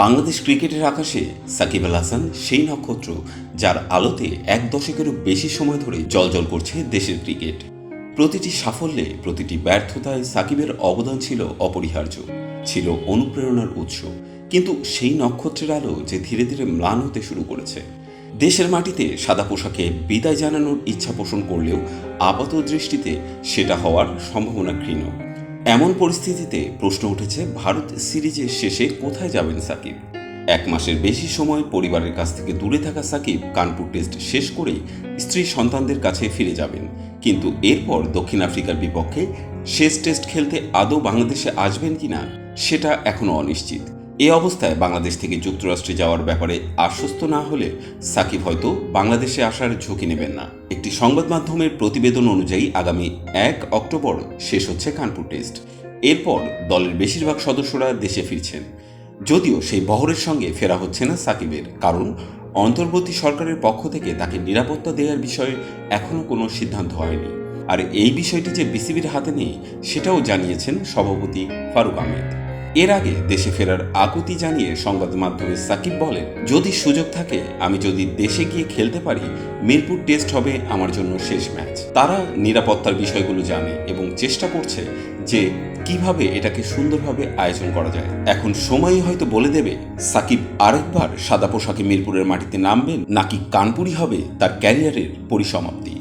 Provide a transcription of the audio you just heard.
বাংলাদেশ ক্রিকেটের আকাশে সাকিব আল হাসান সেই নক্ষত্র যার আলোতে এক দশকেরও বেশি সময় ধরে জ্বলজ্বল করছে দেশের ক্রিকেট। প্রতিটি সাফল্যে, প্রতিটি ব্যর্থতায় সাকিবের অবদান ছিল অপরিহার্য, ছিল অনুপ্রেরণার উৎস। কিন্তু সেই নক্ষত্রের আলো যে ধীরে ধীরে ম্লান হতে শুরু করেছে। দেশের মাটিতে সাদা পোশাকে বিদায় জানানোর ইচ্ছা পোষণ করলেও আপাত দৃষ্টিতে সেটা হওয়ার সম্ভাবনা ক্ষীণ। এমন পরিস্থিতিতে প্রশ্ন উঠেছে, ভারত সিরিজের শেষে কোথায় যাবেন সাকিব? এক মাসের বেশি সময় পরিবারের কাছ থেকে দূরে থাকা সাকিব কানপুর টেস্ট শেষ করেই স্ত্রী সন্তানদের কাছে ফিরে যাবেন। কিন্তু এরপর দক্ষিণ আফ্রিকার বিপক্ষে শেষ টেস্ট খেলতে আদৌ বাংলাদেশে আসবেন কিনা সেটা এখনও অনিশ্চিত। এ অবস্থায় বাংলাদেশ থেকে যুক্তরাষ্ট্রে যাওয়ার ব্যাপারে আশ্বস্ত না হলে সাকিব হয়তো বাংলাদেশে আসার ঝুঁকি নেবেন না। একটি সংবাদ মাধ্যমের প্রতিবেদন অনুযায়ী আগামী 1 অক্টোবর শেষ হচ্ছে কানপুর টেস্ট। এরপর দলের বেশিরভাগ সদস্যরা দেশে ফিরছেন। যদিও সেই বহরের সঙ্গে ফেরা হচ্ছে না সাকিবের, কারণ অন্তর্বর্তী সরকারের পক্ষ থেকে তাকে নিরাপত্তা দেওয়ার বিষয়ে এখনও কোনো সিদ্ধান্ত হয়নি। আর এই বিষয়টি যে বিসিবির হাতে নেই সেটাও জানিয়েছেন সভাপতি ফারুক আহমেদ। এর আগে দেশে ফেরার আকুতি জানিয়ে সংবাদ মাধ্যমে সাকিব বলেন, যদি সুযোগ থাকে, আমি যদি দেশে গিয়ে খেলতে পারি, মিরপুর টেস্ট হবে আমার জন্য শেষ ম্যাচ। তারা নিরাপত্তার বিষয়গুলো জানে এবং চেষ্টা করছে যে কিভাবে এটাকে সুন্দরভাবে আয়োজন করা যায়। এখন সময়ই হয়তো বলে দেবে সাকিব আরেকবার সাদা পোশাকে মিরপুরের মাটিতে নামবেন নাকি কানপুরই হবে তার ক্যারিয়ারের পরিসমাপ্তি।